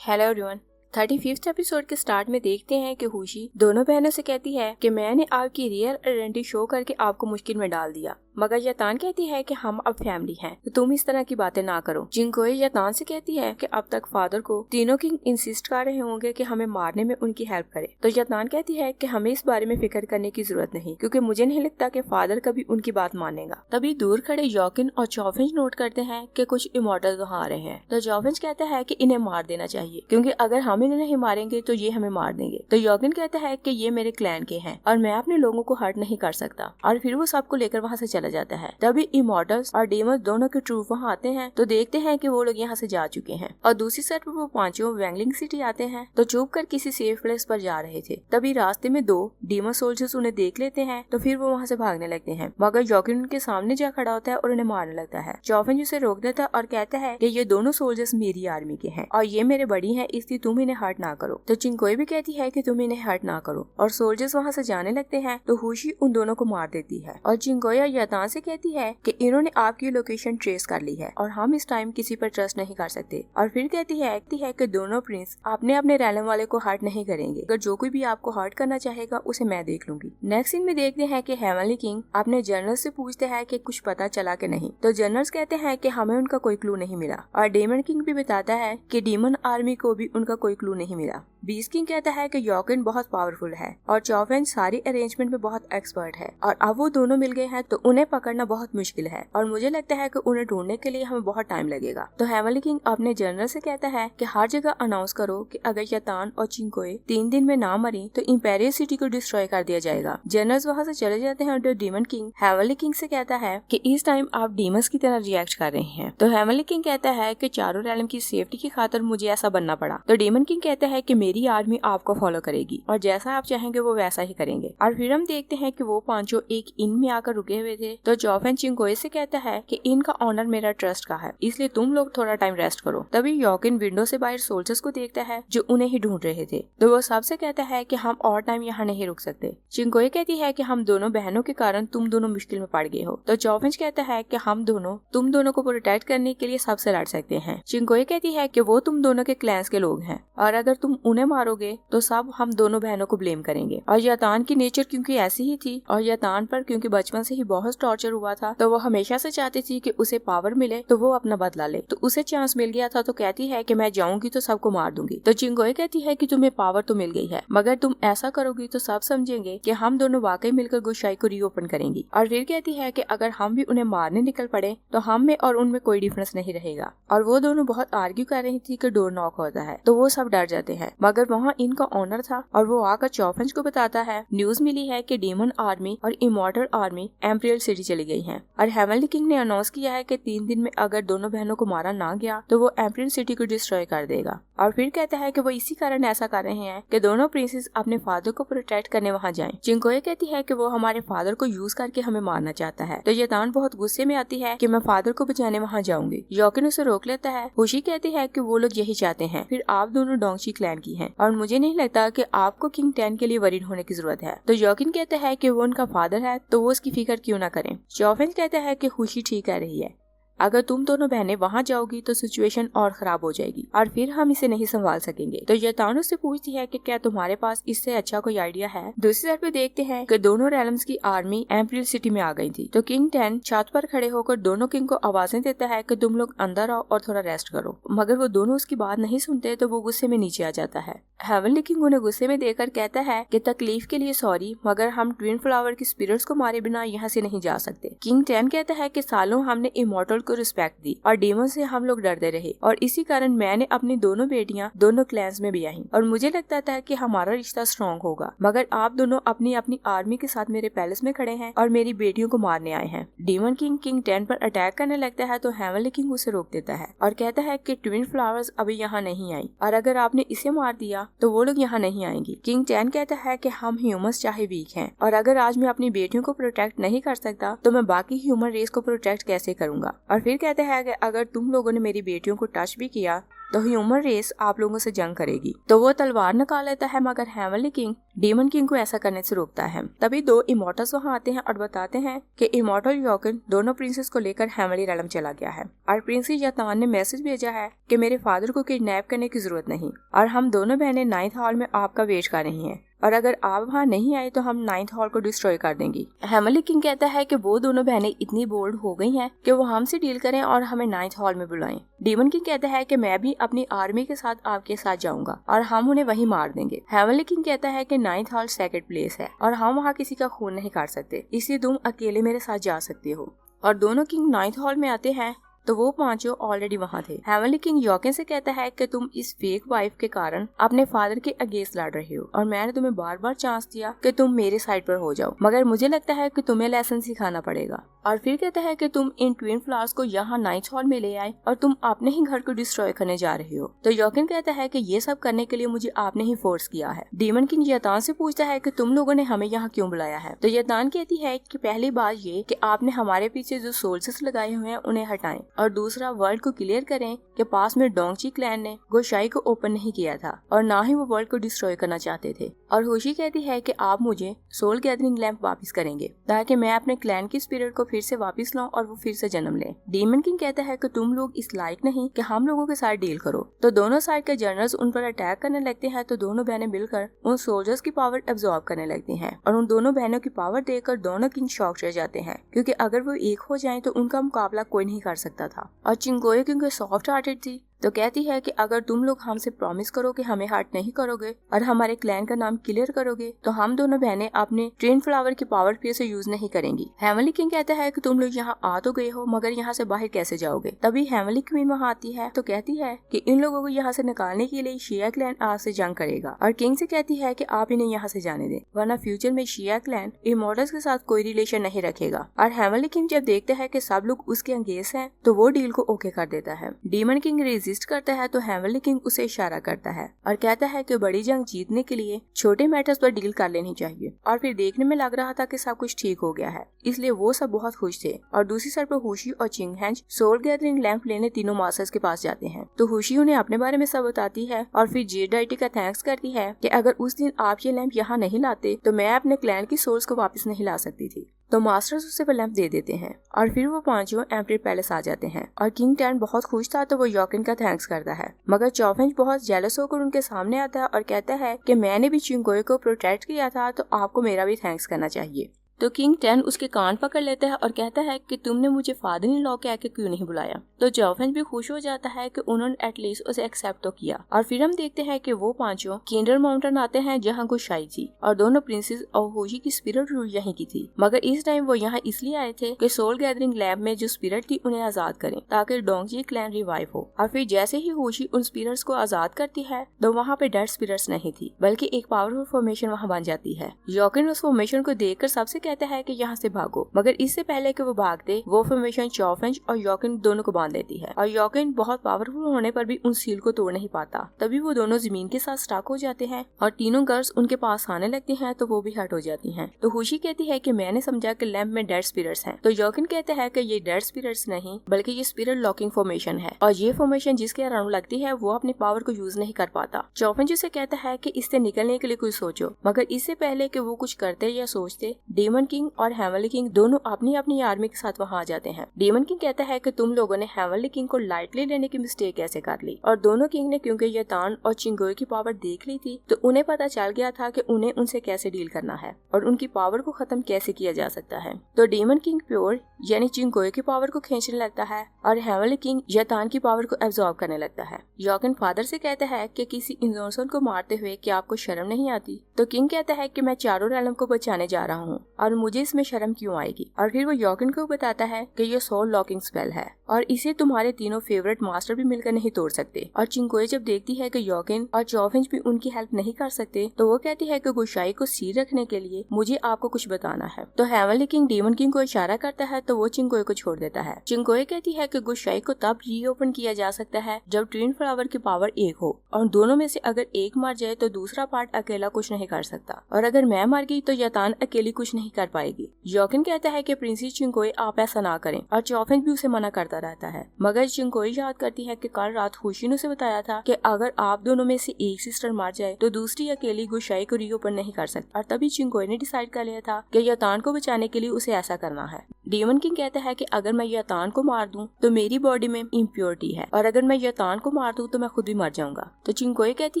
Hello everyone. 35th episode के start में देखते हैं कि खुशी दोनों बहनों से कहती है कि मैंने आपकी रियल आइडेंटिटी शो करके आपको मुश्किल में डाल दिया, मगर यतान कहती है कि हम अब फैमिली हैं, तो तुम इस तरह की बातें ना करो। जिंगकोई यतान से कहती है कि अब तक फादर को तीनों किंग इंसिस्ट कर रहे होंगे कि हमें मारने में उनकी हेल्प करे, तो यतान कहती है कि हमें इस बारे में फिक्र करने की जरूरत नहीं, क्योंकि मुझे नहीं लगता कि फादर कभी उनकी बात मानेगा। तभी दूर खड़े यॉकिन और चॉफिंज नोट करते हैं कि कुछ इमॉर्टल वहाँ आ रहे हैं, तो चॉफिंज कहता है कि इन्हें मार देना चाहिए, क्योंकि अगर हम इन्हें नहीं मारेंगे तो ये हमें मार देंगे। तो यॉकिन कहता है कि ये मेरे क्लैन के हैं और मैं अपने लोगों को हर्ट नहीं कर सकता, और फिर वो सबको लेकर वहाँ से चला जाता है। तभी इमॉर्टल्स और डेमंस दोनों के ट्रूप वहाँ आते हैं, तो देखते हैं कि वो लोग यहाँ से जा चुके हैं, और दूसरी साइड पर वो पांचों वैंगलिंग सिटी आते हैं, तो छुप कर किसी सेफ प्लेस पर जा रहे थे। तभी रास्ते में दो डेमन सोल्जर्स उन्हें देख लेते हैं, तो फिर वो वहाँ से भागने लगते हैं, मगर यॉकिन उनके सामने जा खड़ा होता है और उन्हें मारने लगता है। चॉफिंज उसे रोक देता है और कहता है कि ये दोनों सोल्जर्स मेरी आर्मी के हैं और ये मेरे बड़ी हैं, इसलिए तुम इन्हें हर्ट ना करो। तो चिंकोई भी कहती है कि तुम इन्हें हर्ट ना करो, और सोल्जर्स वहाँ से जाने लगते हैं, तो खुशी उन दोनों को मार देती है। और चिंकोई यतान से कहती है कि इन्होंने आपकी लोकेशन ट्रेस कर ली है और हम इस टाइम किसी पर ट्रस्ट नहीं कर सकते, और फिर कहती है कि दोनों प्रिंस अपने रैलम वाले को हर्ट नहीं करेंगे, अगर जो कोई भी आपको हर्ट करना चाहेगा उसे मैं देख लूंगी। नेक्स्ट सीन में देखते हैं कि हेवनली किंग अपने जनरल से पूछते हैं कि कुछ पता चला कि नहीं, तो जनरल्स कहते हैं कि हमें उनका कोई क्लू नहीं मिला, और डेमन किंग भी बताता है कि डेमन आर्मी को भी उनका कोई क्लू नहीं मिला। बीस्ट किंग कहता है कि यॉकिन बहुत पावरफुल है और चॉफिंज सारी अरेंजमेंट में बहुत एक्सपर्ट है, और अब वो दोनों मिल गए हैं तो उन्हें पकड़ना बहुत मुश्किल है, और मुझे लगता है कि उन्हें ढूंढने के लिए हमें बहुत टाइम लगेगा। तो हेवनली किंग अपने जनरल से कहता है कि हर जगह अनाउंस करो कि अगर यतान और चिंकोई 3 दिन में ना मरी तो इंपेरियल सिटी को डिस्ट्रॉय कर दिया जाएगा। जनरल्स वहाँ से चले जाते हैं, और डेमन किंग हेवनली किंग से कहता है कि इस टाइम आप डीमंस की तरह रिएक्ट कर रहे हैं। तो हेवनली किंग कहता है कि चारों रैलम की सेफ्टी की खातिर मुझे ऐसा बनना पड़ा। तो डेमन किंग कहता है कि मेरी आर्मी आपको फॉलो करेगी और जैसा आप चाहेंगे वो वैसा ही करेंगे। और फिर हम देखते हैं कि वो पांचों एक इन में आकर रुके हुए थे, तो चॉफिंज चिंकोई से कहता है कि इनका ऑनर मेरा ट्रस्ट का है, इसलिए तुम लोग थोड़ा टाइम रेस्ट करो। तभी यॉकिन विंडो से बाहर सोल्जर्स को देखता है जो उन्हें ही ढूंढ रहे थे, तो वो सबसे कहता है कि हम और टाइम यहाँ नहीं रुक सकते। चिंकोई कहती है कि हम दोनों बहनों के कारण तुम दोनों मुश्किल में पड़ गए हो, तो चॉफिंज कहता है कि हम दोनों तुम दोनों को प्रोटेक्ट करने के लिए सबसे लड़ सकते हैं। चिंकोई कहती है कि वो तुम दोनों के क्लैंस के लोग हैं, और अगर तुम उन्हें मारोगे तो सब हम दोनों बहनों को ब्लेम करेंगे। और यतान की नेचर क्योंकि ऐसी ही थी, और यतान पर क्योंकि बचपन से ही बहुत टॉर्चर हुआ था, तो वो हमेशा से चाहती थी कि उसे पावर मिले तो वो अपना बदला ले, तो उसे चांस मिल गया था, तो कहती है कि मैं जाऊंगी तो सबको मार दूंगी। तो चिंकोई कहती है कि तुम्हें पावर तो मिल गई है, मगर तुम ऐसा करोगी तो सब समझेंगे कि हम दोनों वाकई मिलकर गुशाई को रीओपन करेंगी। और फिर कहती है कि अगर हम भी उन्हें मारने निकल पड़े तो हम में और उनमें कोई डिफरेंस नहीं रहेगा। और वो दोनों बहुत आर्ग्यू कर रही थी कि डोर नॉक होता है, तो वो सब डर जाते हैं, मगर वहाँ इनका ऑनर था, और वो आकर चॉफिंज को बताता है न्यूज मिली है कि डेमन आर्मी और इमॉर्टल आर्मी एम्परियल सिटी चली गई है, और हेवनली किंग ने अनाउंस किया है कि 3 दिन में अगर दोनों बहनों को मारा ना गया तो वो एम्परियल सिटी को डिस्ट्रॉय कर देगा। और फिर कहता है कि वो इसी कारण ऐसा कर रहे हैं कि दोनों प्रिंसेस अपने फादर को प्रोटेक्ट करने वहाँ जाएं। चिंकोई कहती है कि वो हमारे फादर को यूज करके हमें मारना चाहता है, तो यतान बहुत गुस्से में आती है कि मैं फादर को बचाने वहाँ जाऊंगी। यॉकिन उसे रोक लेता है। खुशी कहती है कि वो लोग यही चाहते हैं, फिर आप दोनों डोंगची क्लैन की हैं, और मुझे नहीं लगता कि आपको किंग 10 के लिए वरीड होने की जरूरत है। तो यॉकिन कहता है कि वो उनका फादर है, तो वो उसकी फिक्र क्यों ना करें। चॉफिंज कहता है कि खुशी ठीक कह रही है, अगर तुम दोनों बहनें वहाँ जाओगी तो सिचुएशन और खराब हो जाएगी और फिर हम इसे नहीं संभाल सकेंगे। तो यतान उससे पूछती है कि क्या तुम्हारे पास इससे अच्छा कोई आइडिया है। दूसरी साइड पे देखते हैं कि दोनों रैलम्स की आर्मी एम्परियल सिटी में आ गई थी, तो किंग 10 छत पर खड़े होकर दोनों किंग को आवाजें देता है कि तुम लोग अंदर आओ और थोड़ा रेस्ट करो, मगर वो दोनों उसकी बात नहीं सुनते, तो वो गुस्से में नीचे आ जाता है। हेवनली किंग उन्हें गुस्से में देकर कहता है कि तकलीफ के लिए सॉरी, मगर हम ट्विन फ्लावर की स्पिरिट्स को मारे बिना यहाँ से नहीं जा सकते। किंग 10 कहता है कि सालों हमने इमॉर्टल को रिस्पेक्ट दी और डेमन से हम लोग डरते रहे, और इसी कारण मैंने अपनी दोनों बेटियां दोनों क्लैंस में ब्याही, और मुझे लगता था कि हमारा रिश्ता स्ट्रॉन्ग होगा, मगर आप दोनों अपनी अपनी आर्मी के साथ मेरे पैलेस में खड़े हैं और मेरी बेटियों को मारने आए हैं। डेमन किंग किंग 10 पर अटैक करने लगता है, तो हेवनली किंग उसे रोक देता है और कहता है कि ट्विन फ्लावर्स अभी यहाँ नहीं आई, और अगर आपने इसे मार दिया तो वो लोग यहाँ नहीं आएंगी। किंग 10 कहता है कि हम ह्यूमंस चाहे वीक हैं, और अगर आज मैं अपनी बेटियों को प्रोटेक्ट नहीं कर सकता तो मैं बाकी ह्यूमन रेस को प्रोटेक्ट कैसे करूंगा। और फिर कहता है कि अगर तुम लोगों ने मेरी बेटियों को टच भी किया तो ह्यूमन रेस आप लोगों से जंग करेगी। तो वो तलवार निकाल लेता है, मगर हेवनली किंग डीमन किंग को ऐसा करने से रोकता है। तभी 2 इमोर्टल्स वहाँ आते हैं और बताते हैं कि इमोर्टल यॉकिन दोनों प्रिंसेस को लेकर हेवनली रेलम चला गया है और प्रिंसेस यतान ने मैसेज भेजा है कि मेरे फादर को किडनैप करने की जरूरत नहीं और हम दोनों बहनें 9th हॉल में आपका वेट कर रही हैं और अगर आप वहाँ नहीं आए तो हम 9th हॉल को डिस्ट्रॉय कर देंगे। हेवनली किंग कहता है कि वो दोनों बहनें इतनी बोल्ड हो गई हैं कि वो हमसे डील करें और हमें 9th हॉल में बुलाएं। डीमन किंग कहता है कि मैं भी अपनी आर्मी के साथ आपके साथ जाऊंगा और हम उन्हें वहीं मार देंगे। हेवनली किंग कहता है कि 9th हॉल सेक्रेड प्लेस है और हम वहाँ किसी का खून नहीं काट सकते, इसलिए तुम अकेले मेरे साथ जा सकते हो। और दोनों किंग 9th हॉल में आते हैं तो वो 5 ऑलरेडी वहाँ थे। हेवनली किंग यॉकिन से कहता है कि तुम इस फेक वाइफ के कारण अपने फादर के अगेंस्ट लड़ रहे हो और मैंने तुम्हें बार बार चांस दिया कि तुम मेरे साइड पर हो जाओ, मगर मुझे लगता है कि तुम्हें लेसन सिखाना पड़ेगा। और फिर कहता है कि तुम इन ट्विन फ्लावर्स को यहाँ 9th हॉल में ले आए और तुम अपने ही घर को डिस्ट्रॉय करने जा रहे हो। तो यॉकिन कहता है कि ये सब करने के लिए मुझे आपने ही फोर्स किया है। डीमन किंग यतान से पूछता है कि तुम लोगों ने हमें यहाँ क्यों बुलाया है। तो यतान कहती है कि पहली बात ये कि आपने हमारे पीछे जो सोल्जर्स लगाए हुए हैं उन्हें हटाएं और दूसरा वर्ल्ड को क्लियर करें कि पास में डोंगची क्लैन ने गोशाई को ओपन नहीं किया था और ना ही वो वर्ल्ड को डिस्ट्रॉय करना चाहते थे। और होशी कहती है कि आप मुझे सोल गैदरिंग लैंप वापस करेंगे ताकि मैं अपने क्लैन की स्पिरिट को फिर से वापस लाऊं और वो फिर से जन्म ले। डीमन किंग कहता है कि तुम लोग इस लायक नहीं कि हम लोगों के साथ डील करो। तो दोनों साइड के जनरल्स उन पर अटैक करने लगते हैं। तो दोनों बहनें मिलकर उन सोल्जर्स की पावर एब्जॉर्ब करने लगती हैं और उन दोनों बहनों की पावर देखकर दोनों किंग शॉक रह जाते हैं, क्योंकि अगर वो एक हो जाएं तो उनका मुकाबला कोई नहीं कर सकता था। और चिंगोए क्योंकि सॉफ्ट हार्टेड थी तो कहती है कि अगर तुम लोग हमसे प्रॉमिस करो कि हमें हर्ट नहीं करोगे और हमारे क्लैन का नाम क्लियर करोगे तो हम दोनों बहनें अपने ट्विन फ्लावर की पावर फिर से यूज नहीं करेंगी। हेवनली किंग कहता है कि तुम लोग यहाँ आ तो गए हो, मगर यहाँ से बाहर कैसे जाओगे। तभी हेवनली क्वीन वहाँ आती है तो कहती है कि इन लोगों को यहाँ से निकालने के लिए शिया क्लैन आज से जंग करेगा और किंग से कहती है कि आप इन्हें यहाँ से जाने दें, वरना फ्यूचर में शिया क्लैन इमोर्टल्स के साथ कोई रिलेशन नहीं रखेगा। और हेवनली किंग जब देखता है कि सब लोग उसके अगेंस्ट हैं तो वो डील को ओके कर देता है। डीमन किंग रेजिस्ट करता है तो हेवनली किंग उसे इशारा करता है और कहता है कि बड़ी जंग जीतने के लिए छोटे मैटर्स पर डील कर लेनी चाहिए। और फिर देखने में लग रहा था कि सब कुछ ठीक हो गया है, इसलिए वो सब बहुत खुश थे। और दूसरी साइड पर हुशी और चिंगहेंज सोल गैदरिंग लैंप लेने तीनों मास्टर्स के पास जाते हैं। तो हुशी उन्हें अपने बारे में सब बताती है और फिर जेड डाइटी का थैंक्स करती है कि अगर उस दिन आप ये लैंप यहाँ नहीं लाते तो मैं अपने क्लैन की सोल्स को वापस नहीं ला सकती थी। तो मास्टर्स उसे वो लैंप दे देते हैं और फिर वो 5 एम्परर पैलेस आ जाते हैं। और किंग टैन बहुत खुश था तो वो यॉकिन का थैंक्स करता है, मगर चॉफेंज बहुत जेलस होकर उनके सामने आता है और कहता है कि मैंने भी चिंगोए को प्रोटेक्ट किया था तो आपको मेरा भी थैंक्स करना चाहिए। तो किंग टैन उसके कान पकड़ लेता है और कहता है कि तुमने मुझे फादर इन लॉ के आके क्यों नहीं बुलाया। तो चॉफेंज भी खुश हो जाता है कि उन्होंने एटलीस्ट उसे एक्सेप्ट तो किया। और फिर हम देखते हैं कि वो 5 किंडर माउंटेन आते हैं जहाँ गोशाई थी और दोनों प्रिंसेस और होशी की स्पिरिट यहीं की थी, मगर इस टाइम वो यहाँ इसलिए आए थे कि सोल गैदरिंग लैब में जो स्पिरिट थी उन्हें आजाद करें ताकि डोंगजी क्लैन रिवाइव हो। और फिर जैसे ही होशी उन स्पिरिट्स को आजाद करती है तो वहाँ पे डेड स्पिरिट्स नहीं थी बल्कि एक पावरफुल फॉर्मेशन वहाँ बन जाती है। यॉकिन उस फॉर्मेशन को देखकर सबसे कहता है कि यहाँ से भागो, मगर इससे पहले कि वो भागते वो फॉर्मेशन चॉफेंज और यॉकिन दोनों को बांध लेती है। और यॉकिन बहुत पावरफुल होने पर भी उन सील को तोड़ नहीं पाता। तभी वो दोनों जमीन के साथ स्टक हो जाते हैं और तीनों गर्ल्स उनके पास आने लगती हैं तो वो भी हट हो जाती हैं। तो खुशी कहती है कि मैंने समझा कि लैंप में डेड स्पिरिट्स हैं। तो यॉकिन कहते हैं कि ये डेड स्पिरिट्स नहीं बल्कि ये स्पिरिट लॉकिंग फॉर्मेशन है और ये फॉर्मेशन जिसके अराउंड लगती है वो अपनी पावर को यूज नहीं कर पाता। चॉफेंज उसे कहता है कि इससे निकलने के लिए कुछ सोचो, मगर इससे पहले कि वो कुछ करते या सोचते डीमन किंग और हेवनली किंग दोनों अपनी अपनी आर्मी के साथ वहाँ आ जाते हैं। डीमन किंग कहता है कि तुम लोगों ने हेवनली किंग को लाइटली लेने की मिस्टेक कैसे कर ली। और दोनों किंग ने क्योंकि यतान और चिंगोए की पावर देख ली थी तो उन्हें पता चल गया था कि उन्हें उनसे कैसे डील करना है और उनकी पावर को खत्म कैसे किया जा सकता है। तो डीमन किंग प्योर यानी चिंगोए की पावर को खींचने लगता है और हेवनली किंग यतान की पावर को एब्जॉर्ब करने लगता है। यॉकिन फादर से कहता है कि किसी इंसान को मारते हुए क्या आपको शर्म नहीं आती। तो किंग कहता है कि मैं चारों रेलम को बचाने जा रहा हूँ और मुझे इसमें शर्म क्यों आएगी। और फिर वो यॉकिन को बताता है कि ये सोल लॉकिंग स्पेल है और इसे तुम्हारे तीनों फेवरेट मास्टर भी मिलकर नहीं तोड़ सकते। और चिंगोए जब देखती है कि यॉकिन और चॉफेंज भी उनकी हेल्प नहीं कर सकते तो वो कहती है कि गोशाई को सील रखने के लिए मुझे आपको कुछ बताना है। तो हेवनली किंग डीमन किंग को इशारा करता है तो वो चिंगोए को छोड़ देता है। चिंगोए कहती है कि गोशाई को तब रीओपन किया जा सकता है जब ट्विन फ्लावर की पावर एक हो और दोनों में से अगर एक मर जाए तो दूसरा पार्ट अकेला कुछ नहीं कर सकता और अगर मैं मर गई तो यतान अकेली कुछ नहीं कर पाएगी। योकिन कहता है कि प्रिंसेस चिंगकोई आप ऐसा ना करें और चौफेन भी उसे मना करता रहता है, मगर चिंगकोई याद करती है कि कल रात हुशी ने उसे बताया था कि अगर आप दोनों में से एक सिस्टर मार जाए तो दूसरी अकेली गुशाई को रीओपन नहीं कर सकती। और तभी चिंगकोई ने डिसाइड कर लिया था कि यतान को बचाने के लिए उसे ऐसा करना है। डेमन किंग कहता है कि अगर मैं यतान को मार दूं तो मेरी बॉडी में इम्प्योरिटी है और अगर मैं यतान को मार दूं तो मैं खुद भी मर जाऊंगा। तो चिंगकोई कहती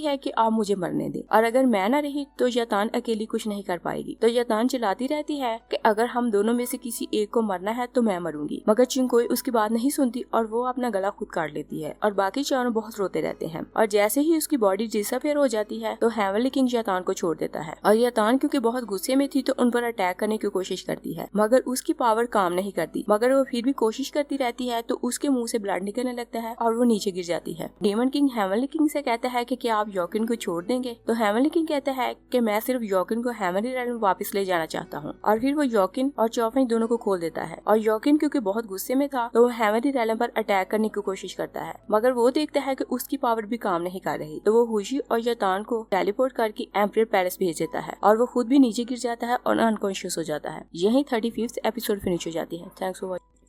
है कि आप मुझे मरने दे और अगर मैं न रही तो यतान अकेली कुछ नहीं कर पाएगी। तो यतान चिल्लाती रहती है कि अगर हम दोनों में से किसी एक को मरना है तो मैं मरूंगी, मगर चिंगकोई उसकी बात नहीं सुनती और वो अपना गला खुद काट लेती है और बाकी चारों बहुत रोते रहते हैं। और जैसे ही उसकी बॉडी डिसअपीयर हो जाती है तो हेवनली किंग यतान को छोड़ देता है और यतान क्योंकि बहुत गुस्से में थी तो उन पर अटैक करने की कोशिश करती है, मगर उसकी पावर काम नहीं करती, मगर वो फिर भी कोशिश करती रहती है तो उसके मुंह से ब्लड निकलने लगता है और वो नीचे गिर जाती है। डेमन किंग हेवनली किंग से कहता है कि क्या आप योकिन को छोड़ देंगे? तो हेवनली किंग कहता है कि मैं सिर्फ योकिन को हेवनली रेल्म में वापस ले जाना चाहता हूँ। और फिर वो योकिन और चौफेन दोनों को खोल देता है और योकिन क्योंकि बहुत गुस्से में था तो वो हेवनली रेल्म पर अटैक करने की कोशिश करता है, मगर वो देखता है कि उसकी पावर भी काम नहीं कर रही, तो वो हुशी और यतान को टेलीपोर्ट करके एम्परर पैलेस भेज देता है और वो खुद भी नीचे गिर जाता है और अनकॉन्शियस हो जाता है। यही 35th एपिसोड फिनिश हो जाती है। Thanks for watching.